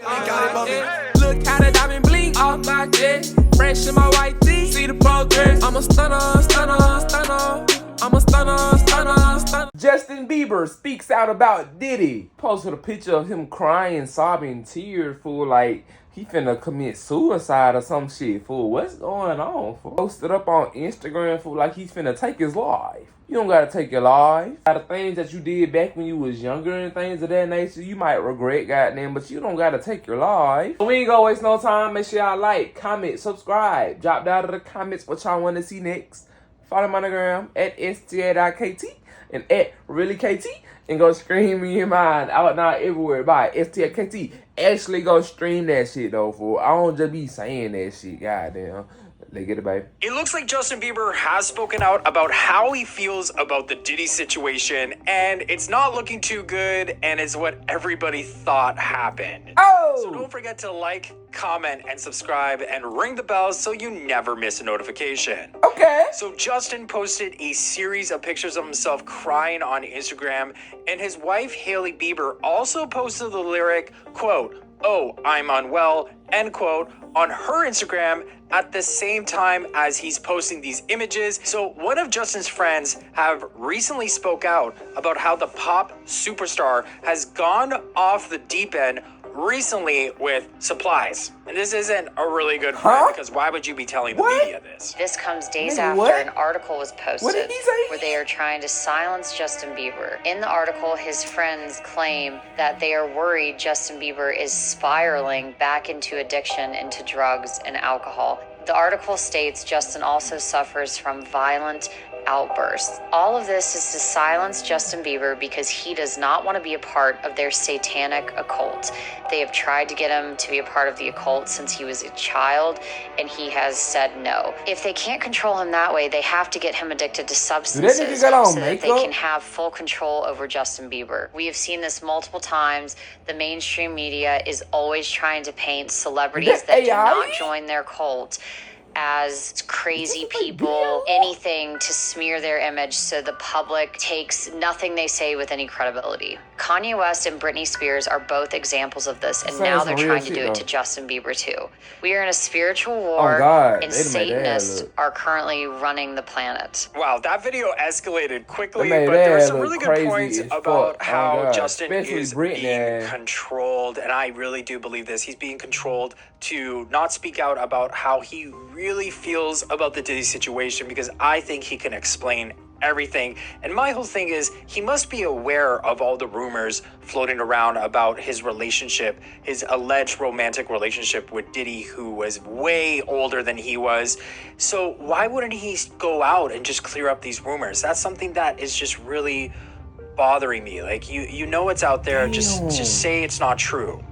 Look how the diamond blink off my jet. Fresh in my white tee. See the progress. I'm a stunner, stunner, stunner. I'm a stunner, stunner, stunner. Justin Bieber speaks out about Diddy. Posted a picture of him crying, sobbing, tears, fool, like he finna commit suicide or some shit, fool. What's going on, fool? Posted up on Instagram, fool, like he's finna take his life. You don't gotta take your life. A lot of things that you did back when you was younger and things of that nature, you might regret, goddamn, but you don't gotta take your life. We ain't gonna waste no time. Make sure y'all like, comment, subscribe. Drop down to the comments what y'all want to see next. Follow my Instagram at sta.kt and at ReelyKT. And go stream me in mine out now everywhere by sta.kt. Actually go stream that shit though, fool. I don't just be saying that shit, goddamn. They get it, babe. It looks like Justin Bieber has spoken out about how he feels about the Diddy situation, and it's not looking too good, and it's what everybody thought happened. Oh! So don't forget to like, comment, and subscribe, and ring the bell so you never miss a notification. Okay. So Justin posted a series of pictures of himself crying on Instagram, and his wife, Hailey Bieber, also posted the lyric, quote, "Oh, I'm unwell," end quote, on her Instagram at the same time as he's posting these images. So one of Justin's friends have recently spoke out about how the pop superstar has gone off the deep end recently with supplies. And this isn't a really good friend, because why would you be telling the media this? This comes days after an article was posted where they are trying to silence Justin Bieber. In the article, his friends claim that they are worried Justin Bieber is spiraling back into addiction, into drugs and alcohol. The article states Justin also suffers from violent outbursts. All of this is to silence Justin Bieber because he does not want to be a part of their satanic occult. They have tried to get him to be a part of the occult since he was a child, and he has said no. If they can't control him that way, they have to get him addicted to substances so that they can have full control over Justin Bieber. We have seen this multiple times. The mainstream media is always trying to paint celebrities that do not join their cult as crazy people, anything to smear their image so the public takes nothing they say with any credibility. Kanye West and Britney Spears are both examples of this, and now they're trying to do it to Justin Bieber too. We are in a spiritual war, and Satanists are currently running the planet. Wow, that video escalated quickly, but there were some really good points about how Justin is being controlled, and I really do believe this. He's being controlled to not speak out about how he really feels about the Diddy situation, because I think he can explain everything. And my whole thing is, he must be aware of all the rumors floating around about his relationship, his alleged romantic relationship with Diddy, who was way older than he was. So why wouldn't he go out and just clear up these rumors? That's something that is just really bothering me. Like, you know it's out there, just say it's not true.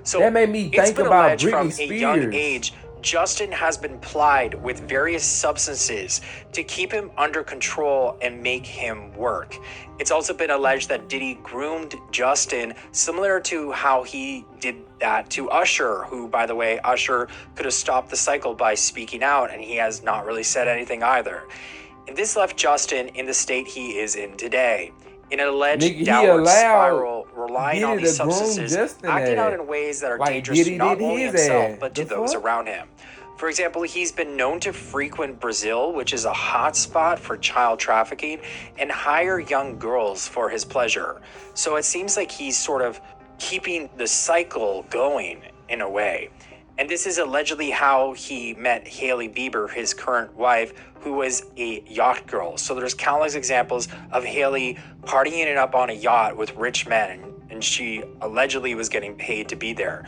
So that made me think about Britney Spears. From a young age, Justin has been plied with various substances to keep him under control and make him work. It's also been alleged that Diddy groomed Justin, similar to how he did that to Usher, who, by the way, Usher could have stopped the cycle by speaking out, and he has not really said anything either. And this left Justin in the state he is in today, in an alleged downward spiral, relying on these substances, acting out in ways that are dangerous to not only himself, but to those around him. For example, he's been known to frequent Brazil, which is a hot spot for child trafficking, and hire young girls for his pleasure. So it seems like he's sort of keeping the cycle going in a way. And this is allegedly how he met Hailey Bieber, his current wife, who was a yacht girl. So there's countless examples of Hailey partying it up on a yacht with rich men, and she allegedly was getting paid to be there.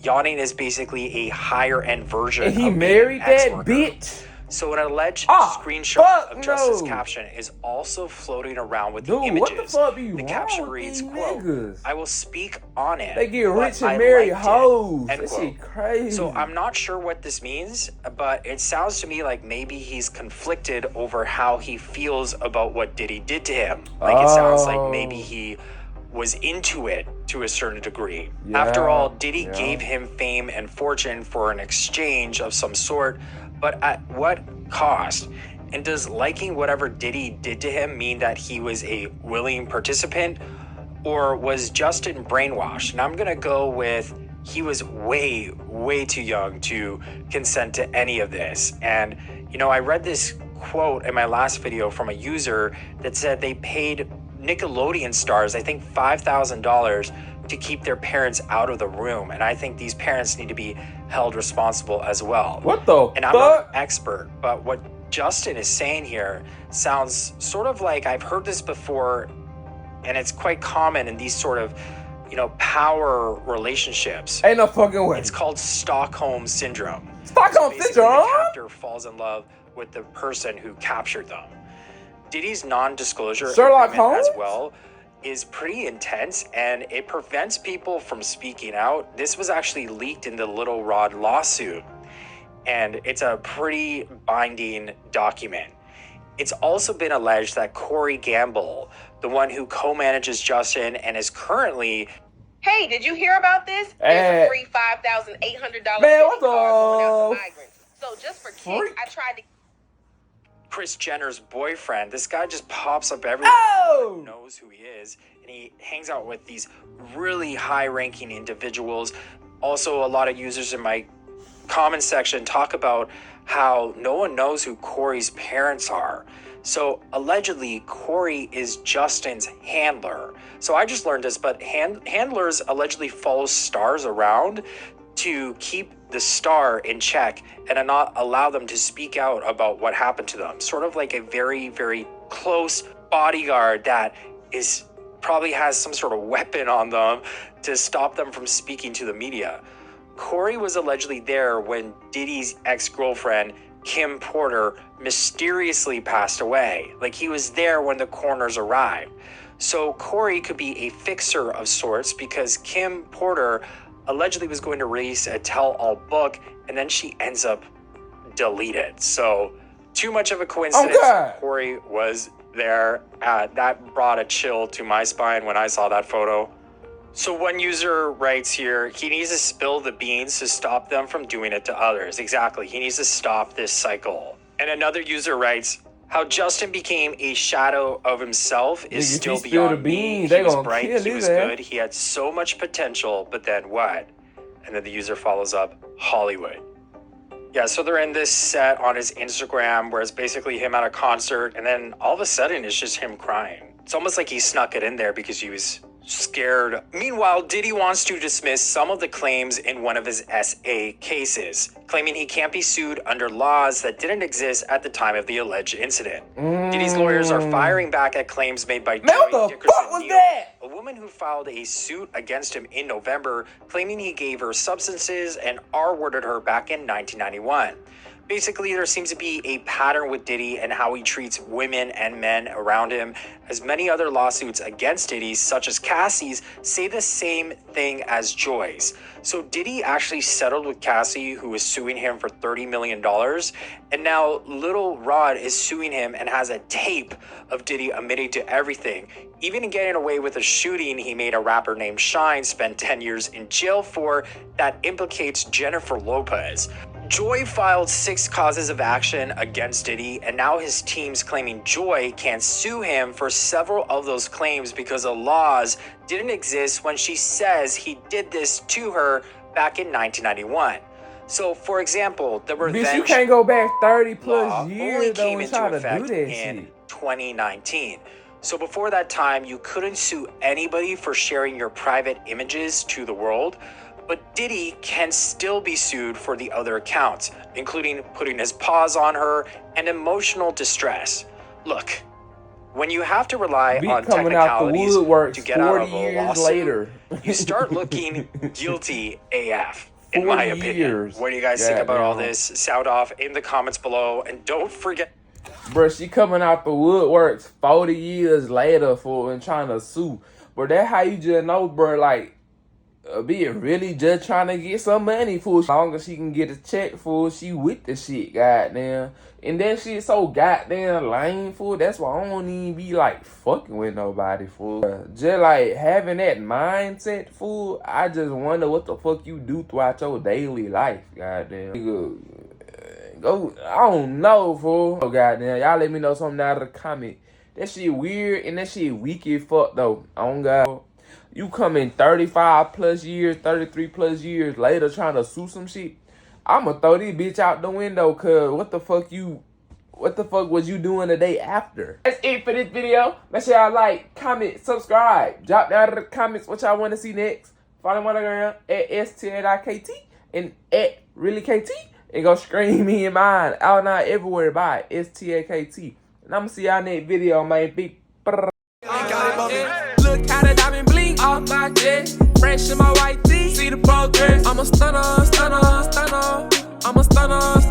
Yachting is basically a higher end version of being an married that ex-worker. bitch. So an alleged screenshot of Justin's caption is also floating around with the images. The caption reads, quote, "I will speak on it. They get rich and marry hoes." That shit crazy. So I'm not sure what this means, but it sounds to me like maybe he's conflicted over how he feels about what Diddy did to him. Like, it sounds like maybe he was into it to a certain degree. After all, Diddy gave him fame and fortune for an exchange of some sort, but at what cost? And does liking whatever Diddy did to him mean that he was a willing participant, or was Justin brainwashed? And I'm gonna go with he was way, way too young to consent to any of this. And, you know, I read this quote in my last video from a user that said they paid Nickelodeon stars, I think $5,000 to keep their parents out of the room. And I think these parents need to be held responsible as well. What the And I'm not an expert, but what Justin is saying here sounds sort of like I've heard this before, and it's quite common in these sort of, you know, power relationships. Ain't no fucking way. It's called Stockholm Syndrome. Stockholm Syndrome? The captor falls in love with the person who captured them. Diddy's non-disclosure Sherlock agreement Holmes? as well is pretty intense, and it prevents people from speaking out. This was actually leaked in the Little Rod lawsuit, and it's a pretty binding document. It's also been alleged that Corey Gamble, the one who co-manages Justin and is currently... Hey, did you hear about this? There's a free $5,800 man, what going out the... to migrants. So just for kicks, I tried to... Kris Jenner's boyfriend. This guy just pops up everywhere. Oh! Knows who he is, and he hangs out with these really high-ranking individuals. Also, a lot of users in my comment section talk about how no one knows who Corey's parents are. So allegedly, Corey is Justin's handler. So I just learned this, but handlers allegedly follow stars around to keep the star in check and not allow them to speak out about what happened to them. Sort of like a very, very close bodyguard that is probably has some sort of weapon on them to stop them from speaking to the media. Corey was allegedly there when Diddy's ex-girlfriend, Kim Porter, mysteriously passed away. Like, he was there when the coroners arrived. So Corey could be a fixer of sorts because Kim Porter allegedly was going to release a tell-all book, and then she ends up deleted. So too much of a coincidence. Corey was there. That brought a chill to my spine when I saw that photo. So one user writes here, he needs to spill the beans to stop them from doing it to others. Exactly, he needs to stop this cycle. And another user writes, how Justin became a shadow of himself is still beyond me. He was bright, he was good, he had so much potential, but then what? And then the user follows up, Hollywood. Yeah, so they're in this set on his Instagram where it's basically him at a concert, and then all of a sudden it's just him crying. It's almost like he snuck it in there because he was scared. Meanwhile, Diddy wants to dismiss some of the claims in one of his SA cases, claiming he can't be sued under laws that didn't exist at the time of the alleged incident. Diddy's lawyers are firing back at claims made by Joy Dickerson-Neal, a woman who filed a suit against him in November, claiming he gave her substances and R-worded her back in 1991. Basically, there seems to be a pattern with Diddy and how he treats women and men around him, as many other lawsuits against Diddy, such as Cassie's, say the same thing as Joy's. So Diddy actually settled with Cassie, who was suing him for $30 million, and now Little Rod is suing him and has a tape of Diddy admitting to everything, even getting away with a shooting he made a rapper named Shine spend 10 years in jail for that implicates Jennifer Lopez. Joy filed 6 causes of action against Diddy, and now his team's claiming Joy can't sue him for several of those claims because the laws didn't exist when she says he did this to her back in 1991. So, for example, the revenge you can't go back 30 plus law years only though came and into try to effect do that in shit. 2019. So before that time, you couldn't sue anybody for sharing your private images to the world. But Diddy can still be sued for the other accounts, including putting his paws on her and emotional distress. Look, when you have to rely on technicalities to get out of a lawsuit, you start looking guilty AF, in my opinion. What do you guys think about all this? Sound off in the comments below, and don't forget. Bro, she coming out the woodworks 40 years later for and trying to sue. But that's how you just know, bro, like, be really just trying to get some money, fool. As long as she can get a check, fool, she with the shit, goddamn. And that shit so goddamn lame, fool. That's why I don't even be, like, fucking with nobody, fool. Just, like, having that mindset, fool, I just wonder what the fuck you do throughout your daily life, goddamn. Go, I don't know, fool. Oh, goddamn, y'all let me know something out of the comment. That shit weird and that shit weak as fuck, though. Oh, God. You coming 35 plus years, 33 plus years later trying to sue some shit. I'ma throw this bitch out the window, cause what the fuck was you doing the day after? That's it for this video. Make sure y'all like, comment, subscribe. Drop down in the comments what y'all want to see next. Follow me on Instagram at STL.KT and at ReelyKT. And go scream me in mine. Out now everywhere by STLKT. And I'ma see y'all next video, man. Big Got it, mommy. Look how the diamond blink off my chest. Fresh in my white tee. See the progress. I'm a stunner, stunner, stunner. I'm a stunner,